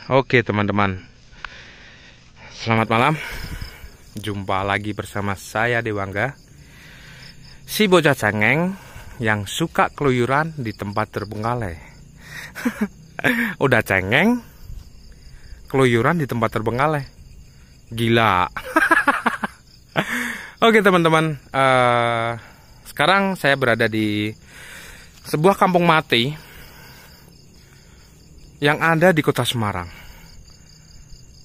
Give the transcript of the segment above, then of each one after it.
Oke teman-teman, selamat malam. Jumpa lagi bersama saya Dewangga, si bocah cengeng yang suka keluyuran di tempat terbengkalai. Udah cengeng, keluyuran di tempat terbengkalai. Gila. Oke teman-teman, sekarang saya berada di sebuah kampung mati yang ada di kota Semarang,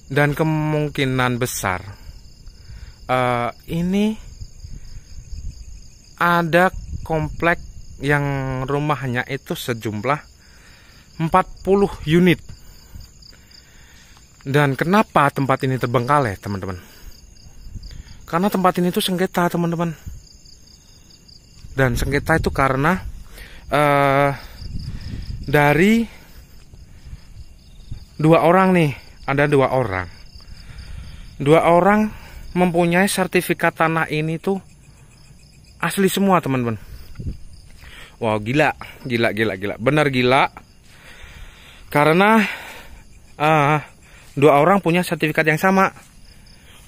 dan kemungkinan besar ini ada komplek yang rumahnya itu sejumlah 40 unit. Dan kenapa tempat ini terbengkalai teman-teman? Karena tempat ini tuh sengketa teman-teman. Dan sengketa itu karena dari dua orang nih, ada dua orang mempunyai sertifikat tanah ini tuh asli semua teman-teman. Wow, gila, bener gila. Karena dua orang punya sertifikat yang sama.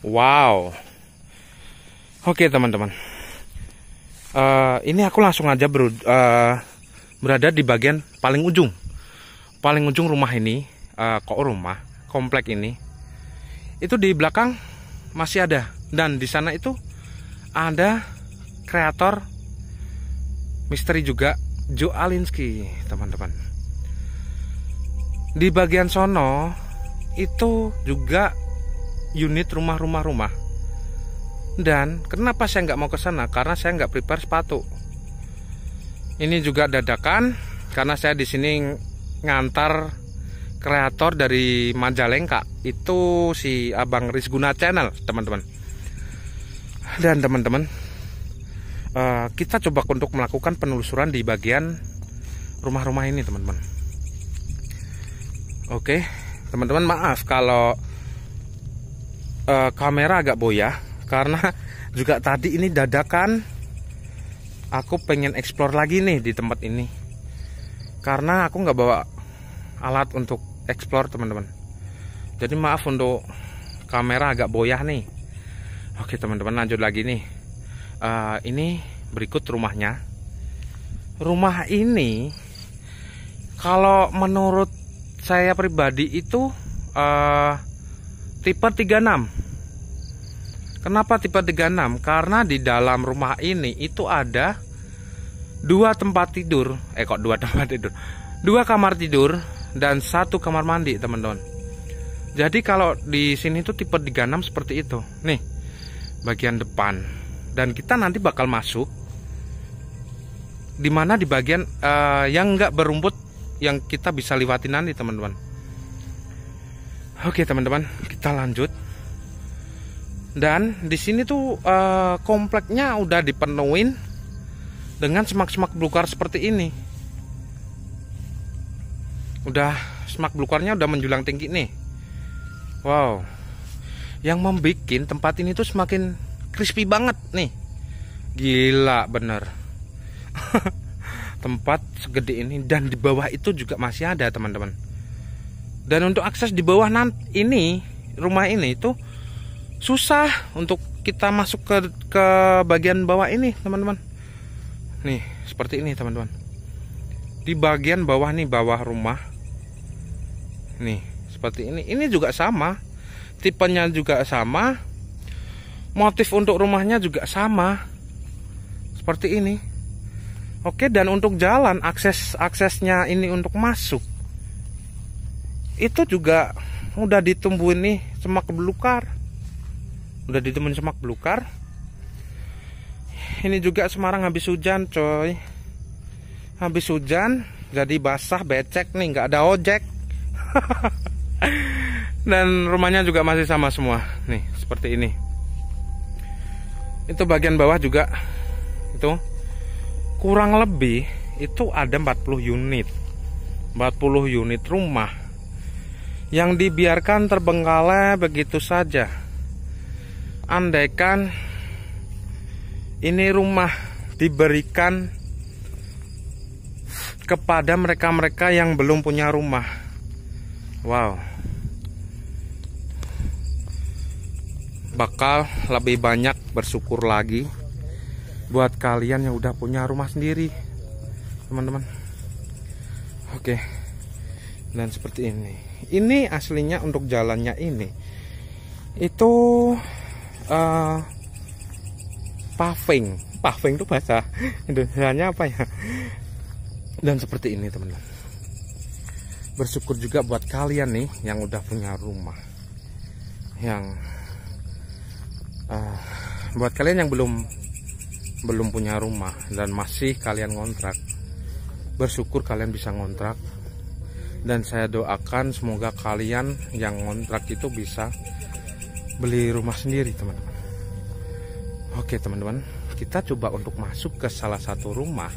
Wow. Oke teman-teman, ini aku langsung aja berada di bagian paling ujung rumah ini. Komplek ini itu di belakang masih ada, dan di sana itu ada kreator misteri juga, Joe Alinsky teman-teman. Di bagian sono itu juga unit rumah. Dan kenapa saya nggak mau ke sana? Karena saya nggak prepare sepatu. Ini juga dadakan karena saya di sini ngantar kreator dari Majalengka, itu si Abang Rizguna Channel teman-teman. Dan teman-teman, kita coba untuk melakukan penelusuran di bagian rumah-rumah ini teman-teman. Oke teman-teman, maaf kalau kamera agak boya, karena juga tadi ini dadakan aku pengen explore lagi nih di tempat ini, karena aku nggak bawa alat untuk explore teman-teman. Jadi maaf untuk kamera agak boyah nih. Oke teman-teman, lanjut lagi nih. Ini berikut rumahnya. Rumah ini kalau menurut saya pribadi itu tipe 36. Kenapa tipe 36? Karena di dalam rumah ini itu ada dua kamar tidur dan satu kamar mandi teman-teman. Jadi kalau di sini tuh tipe 36 seperti itu. Nih bagian depan, dan kita nanti bakal masuk dimana di bagian yang nggak berumput, yang kita bisa lewati nanti teman-teman. Oke teman-teman, kita lanjut. Dan di sini tuh kompleknya udah dipenuhin dengan semak-semak belukar seperti ini. Udah semak belukarnya udah menjulang tinggi nih. Wow. Yang membuat tempat ini tuh semakin crispy banget nih. Gila bener. Tempat segede ini, dan di bawah itu juga masih ada teman-teman. Dan untuk akses di bawah ini, rumah ini itu susah untuk kita masuk ke bagian bawah ini teman-teman. Nih seperti ini teman-teman. Di bagian bawah nih, bawah rumah nih seperti ini. Ini juga sama, tipenya juga sama, motif untuk rumahnya juga sama seperti ini. Oke, dan untuk jalan aksesnya ini untuk masuk itu juga udah ditumbuhin nih semak belukar. Ini juga Semarang habis hujan coy. Habis hujan jadi basah becek nih, nggak ada ojek. Dan rumahnya juga masih sama semua nih seperti ini. Itu bagian bawah juga itu kurang lebih itu ada 40 unit rumah yang dibiarkan terbengkalai begitu saja. Andaikan ini rumah diberikan kepada mereka-mereka yang belum punya rumah, wow, bakal lebih banyak bersyukur lagi buat kalian yang udah punya rumah sendiri, teman-teman. Oke. Dan seperti ini. Ini aslinya untuk jalannya ini itu paving. Paving itu bahasa Indonesianya apa ya? Dan seperti ini, teman-teman. Bersyukur juga buat kalian nih yang udah punya rumah. Yang buat kalian yang belum punya rumah dan masih kalian ngontrak, bersyukur kalian bisa ngontrak. Dan saya doakan semoga kalian yang ngontrak itu bisa beli rumah sendiri, teman-teman. Oke, teman-teman, kita coba untuk masuk ke salah satu rumah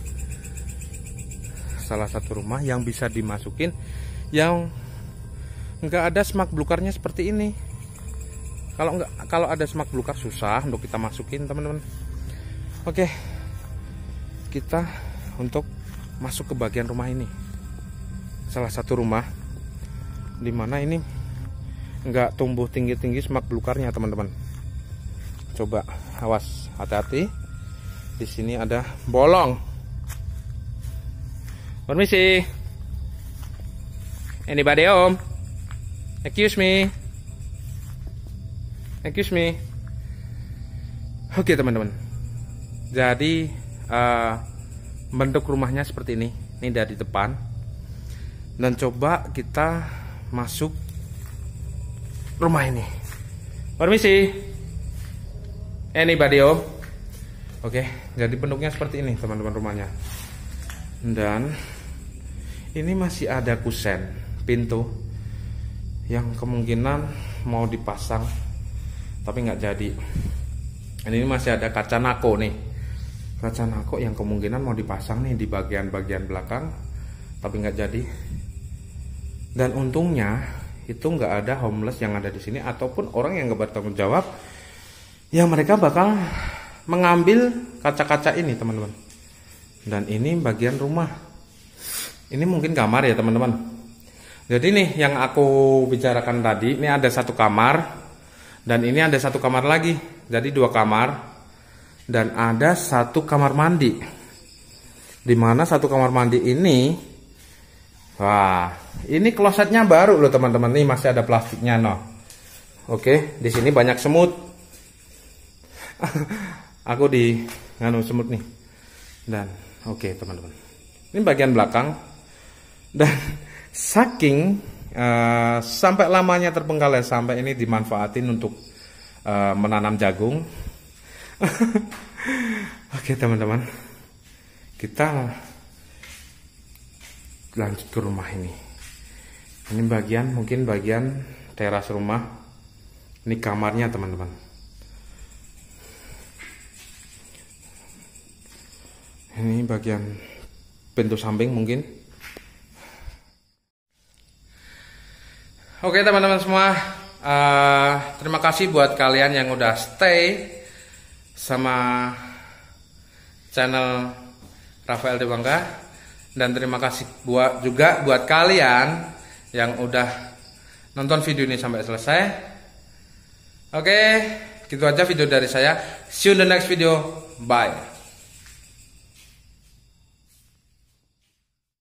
yang bisa dimasukin, yang nggak ada semak belukarnya seperti ini. Kalau ada semak belukar susah untuk kita masukin, teman-teman. Oke, kita untuk masuk ke bagian rumah ini. Salah satu rumah dimana ini nggak tumbuh tinggi-tinggi semak belukarnya, teman-teman. Coba awas, hati-hati. Di sini ada bolong. Permisi. Anybody home? Excuse me. Excuse me. Oke, teman-teman. Jadi bentuk rumahnya seperti ini. Ini dari depan. Dan coba kita masuk rumah ini. Permisi. Anybody home? Oke, jadi bentuknya seperti ini, teman-teman, rumahnya. Dan ini masih ada kusen pintu yang kemungkinan mau dipasang tapi nggak jadi. Ini masih ada kaca nako nih. Kaca nako yang kemungkinan mau dipasang nih di bagian-bagian belakang tapi nggak jadi. Dan untungnya itu nggak ada homeless yang ada di sini ataupun orang yang nggak bertanggung jawab, ya mereka bakal mengambil kaca-kaca ini, teman-teman. Dan ini bagian rumah. Ini mungkin kamar ya, teman-teman. Jadi nih yang aku bicarakan tadi, ini ada satu kamar dan ini ada satu kamar lagi. Jadi 2 kamar dan ada satu kamar mandi. Dimana satu kamar mandi ini, wah, ini klosetnya baru loh, teman-teman. Nih masih ada plastiknya, no. Oke, di sini banyak semut. Aku di semut nih. Dan oke, teman-teman. Ini bagian belakang. Dan saking sampai lamanya terbengkalai, sampai ini dimanfaatin untuk menanam jagung. Oke, teman-teman. Kita lanjut ke rumah ini. Ini mungkin bagian teras rumah. Ini kamarnya, teman-teman. Ini bagian pintu samping mungkin. Oke, teman-teman semua, terima kasih buat kalian yang udah stay sama channel Rafael Dewangga. Dan terima kasih juga buat kalian yang udah nonton video ini sampai selesai. Oke, gitu aja video dari saya. See you in the next video. Bye.